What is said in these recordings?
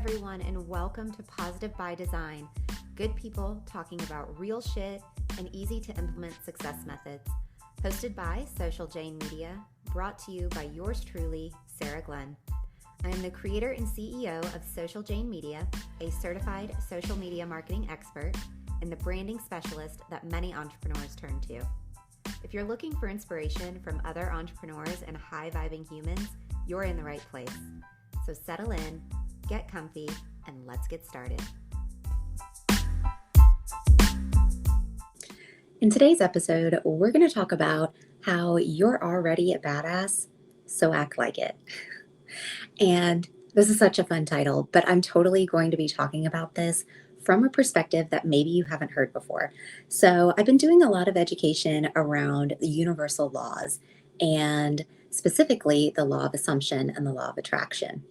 everyone, and welcome to Positive by Design. Good people talking about real shit and easy to implement success methods. Hosted by Social Jane Media, brought to you by yours truly, Sarah Glenn. I am the creator and CEO of Social Jane Media, a certified social media marketing expert and the branding specialist that many entrepreneurs turn to. If you're looking for inspiration from other entrepreneurs and high-vibing humans, you're in the right place. So settle in, get comfy, and let's get started. In today's episode, we're going to talk about how you're already a badass, so act like it. And this is such a fun title, but I'm totally going to be talking about this from a perspective that maybe you haven't heard before. So I've been doing a lot of education around the universal laws, and specifically the law of assumption and the law of attraction.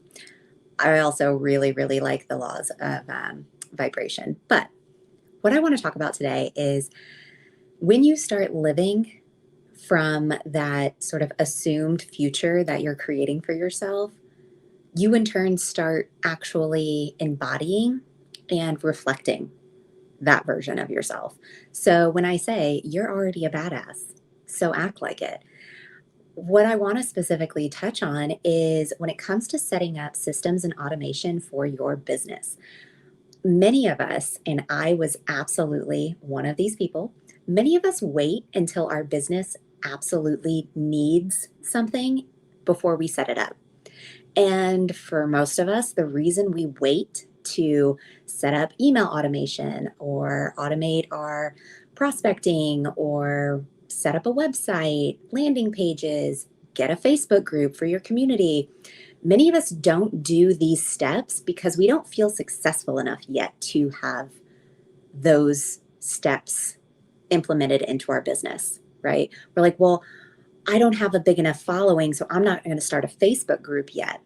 I also really like the laws of vibration. But what I want to talk about today is when you start living from that sort of assumed future that you're creating for yourself, you in turn start actually embodying and reflecting that version of yourself. So when I say you're already a badass, so act like it. What I want to specifically touch on is when it comes to setting up systems and automation for your business. Many of us, and I was absolutely one of these people, many of us wait until our business absolutely needs something before we set it up. And for most of us, the reason we wait to set up email automation or automate our prospecting or set up a website, landing pages, get a Facebook group for your community. Many of us don't do these steps because we don't feel successful enough yet to have those steps implemented into our business, right? We're like, well, I don't have a big enough following, so I'm not going to start a Facebook group yet.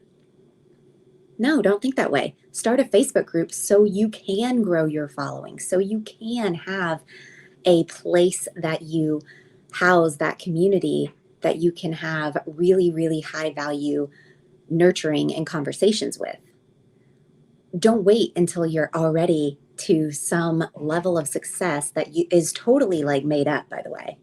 No, don't think that way. Start a Facebook group so you can grow your following, so you can have a place that you house that community that you can have really high value nurturing and conversations with. Don't wait until you're already to some level of success that is totally like made up, by the way,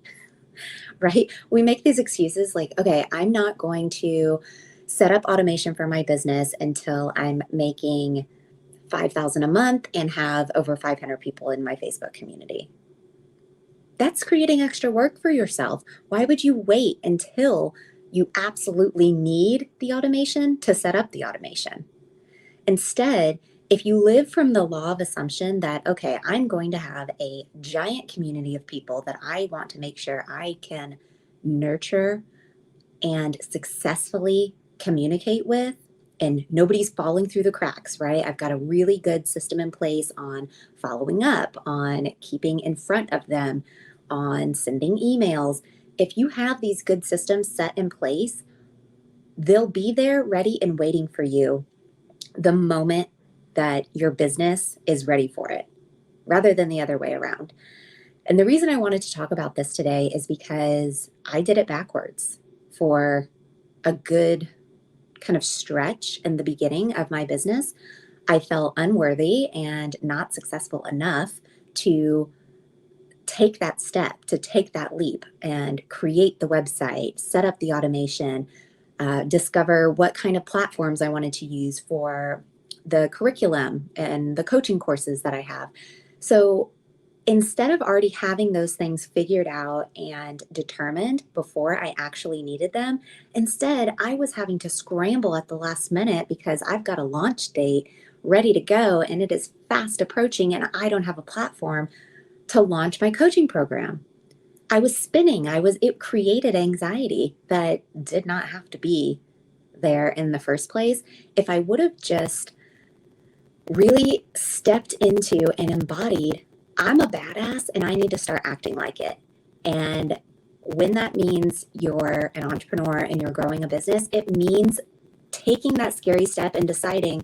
right? We make these excuses like, okay, I'm not going to set up automation for my business until I'm making $5,000 a month and have over 500 people in my Facebook community. That's creating extra work for yourself. Why would you wait until you absolutely need the automation to set up the automation? Instead, if you live from the law of assumption that, okay, I'm going to have a giant community of people that I want to make sure I can nurture and successfully communicate with, and nobody's falling through the cracks, right? I've got a really good system in place on following up, on keeping in front of them, on sending emails. If you have these good systems set in place, they'll be there ready and waiting for you the moment that your business is ready for it, rather than the other way around. And the reason I wanted to talk about this today is because I did it backwards for a good kind of stretch in the beginning of my business. I felt unworthy and not successful enough to take that step, to take that leap and create the website, set up the automation, discover what kind of platforms I wanted to use for the curriculum and the coaching courses that I have. So instead of already having those things figured out and determined before I actually needed them, instead I was having to scramble at the last minute because I've got a launch date ready to go and it is fast approaching and I don't have a platform to launch my coaching program. I was spinning. It created anxiety that did not have to be there in the first place. If I would have just really stepped into and embodied, I'm a badass and I need to start acting like it. And when that means you're an entrepreneur and you're growing a business, it means taking that scary step and deciding,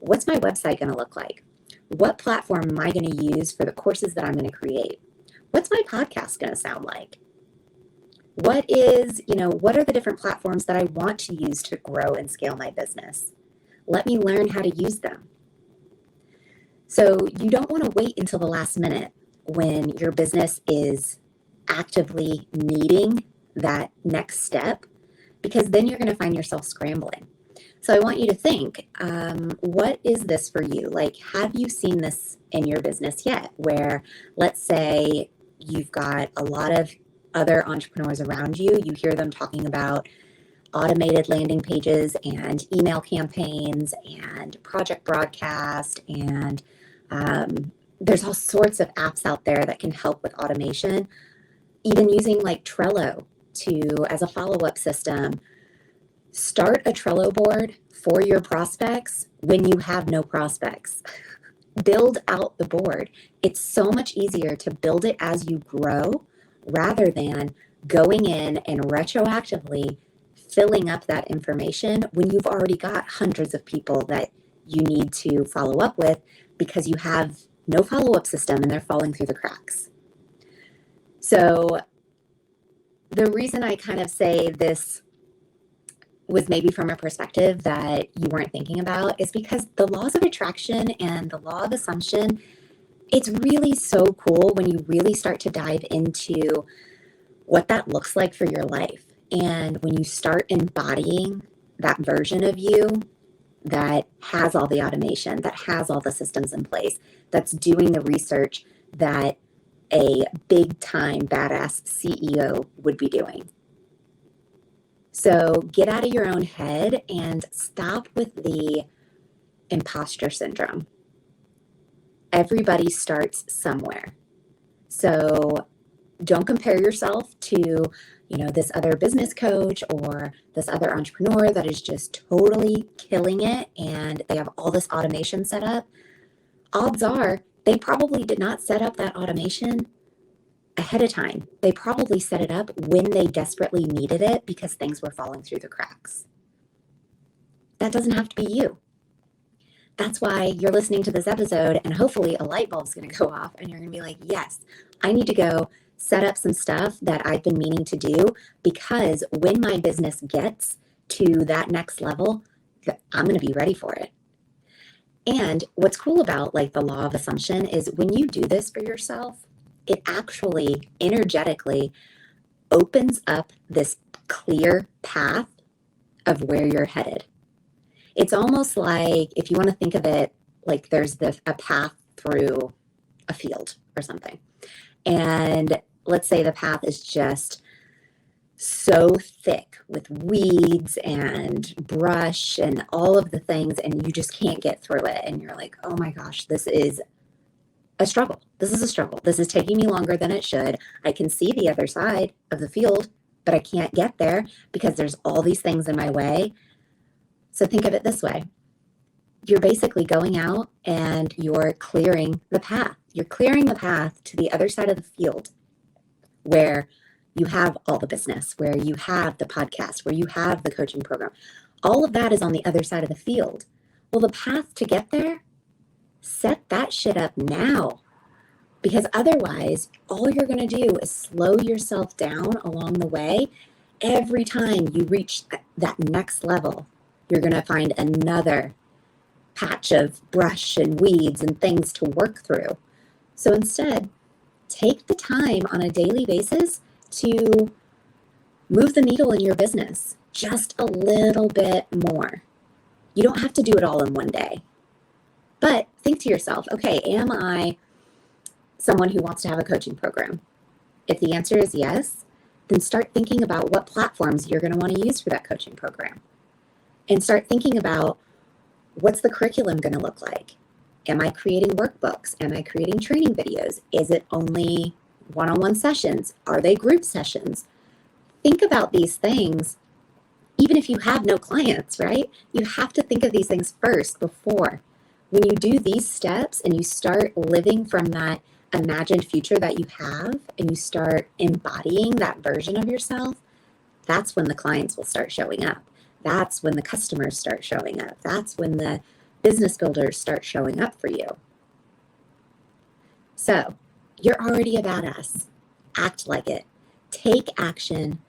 what's my website going to look like? What platform am I going to use for the courses that I'm going to create? What's my podcast going to sound like? What are the different platforms that I want to use to grow and scale my business? Let me learn how to use them. So you don't want to wait until the last minute when your business is actively needing that next step, because then you're going to find yourself scrambling. So I want you to think, what is this for you? Like, have you seen this in your business yet? Where, let's say, you've got a lot of other entrepreneurs around you, you hear them talking about automated landing pages and email campaigns and project broadcast, and there's all sorts of apps out there that can help with automation, even using like Trello to as a follow-up system. Start a Trello board for your prospects when you have no prospects. Build out the board. It's so much easier to build it as you grow rather than going in and retroactively filling up that information when you've already got hundreds of people that you need to follow up with because you have no follow-up system and they're falling through the cracks. So the reason I kind of say this was maybe from a perspective that you weren't thinking about is because the laws of attraction and the law of assumption, it's really so cool when you really start to dive into what that looks like for your life. And when you start embodying that version of you that has all the automation, that has all the systems in place, that's doing the research that a big time badass CEO would be doing. So get out of your own head and stop with the imposter syndrome. Everybody starts somewhere. So don't compare yourself to, this other business coach or this other entrepreneur that is just totally killing it and they have all this automation set up. Odds are they probably did not set up that automation ahead of time. They probably set it up when they desperately needed it because things were falling through the cracks. That doesn't have to be you. That's why you're listening to this episode and hopefully a light bulb's going to go off and you're going to be like, yes, I need to go set up some stuff that I've been meaning to do because when my business gets to that next level, I'm going to be ready for it. And what's cool about like the law of assumption is when you do this for yourself, it actually energetically opens up this clear path of where you're headed. It's almost like if you want to think of it like there's a path through a field or something. And let's say the path is just so thick with weeds and brush and all of the things, and you just can't get through it. And you're like, oh my gosh, this is a struggle. This is a struggle. This is taking me longer than it should. I can see the other side of the field, but I can't get there because there's all these things in my way. So think of it this way. You're basically going out and you're clearing the path. You're clearing the path to the other side of the field where you have all the business, where you have the podcast, where you have the coaching program. All of that is on the other side of the field. Well, the path to get there, set that shit up now. Because otherwise, all you're going to do is slow yourself down along the way. Every time you reach that next level, you're going to find another patch of brush and weeds and things to work through. So instead, take the time on a daily basis to move the needle in your business just a little bit more. You don't have to do it all in one day. But think to yourself, okay, am I someone who wants to have a coaching program? If the answer is yes, then start thinking about what platforms you're going to want to use for that coaching program. And start thinking about what's the curriculum going to look like? Am I creating workbooks? Am I creating training videos? Is it only one-on-one sessions? Are they group sessions? Think about these things, even if you have no clients, right? You have to think of these things first before. When you do these steps and you start living from that imagined future that you have and you start embodying that version of yourself, that's when the clients will start showing up. That's when the customers start showing up. That's when the business builders start showing up for you. So you're already a badass. Act like it. Take action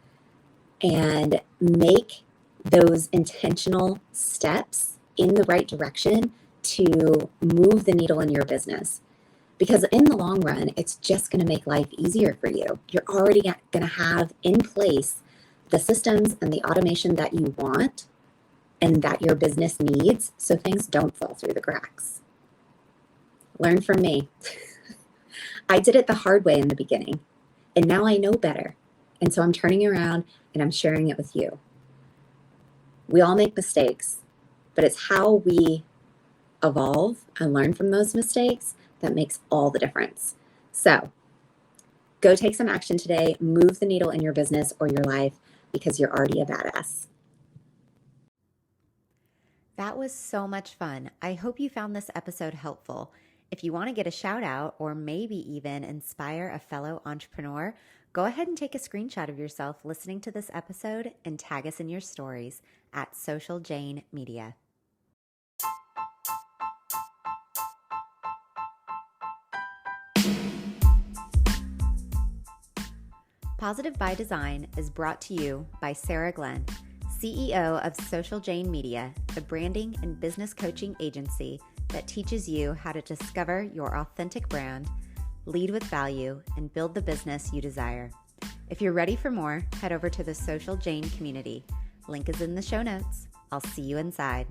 and make those intentional steps in the right direction to move the needle in your business. Because in the long run, it's just going to make life easier for you. You're already going to have in place the systems and the automation that you want and that your business needs, so things don't fall through the cracks. Learn from me. I did it the hard way in the beginning, and now I know better. And so I'm turning around and I'm sharing it with you. We all make mistakes, but it's how we evolve and learn from those mistakes that makes all the difference. So go take some action today, move the needle in your business or your life, because you're already a badass. That was so much fun. I hope you found this episode helpful. If you want to get a shout out or maybe even inspire a fellow entrepreneur, go ahead and take a screenshot of yourself listening to this episode and tag us in your stories at Social Jane Media. Positive by Design is brought to you by Sarah Glenn, CEO of Social Jane Media, a branding and business coaching agency that teaches you how to discover your authentic brand, lead with value, and build the business you desire. If you're ready for more, head over to the Social Jane community. Link is in the show notes. I'll see you inside.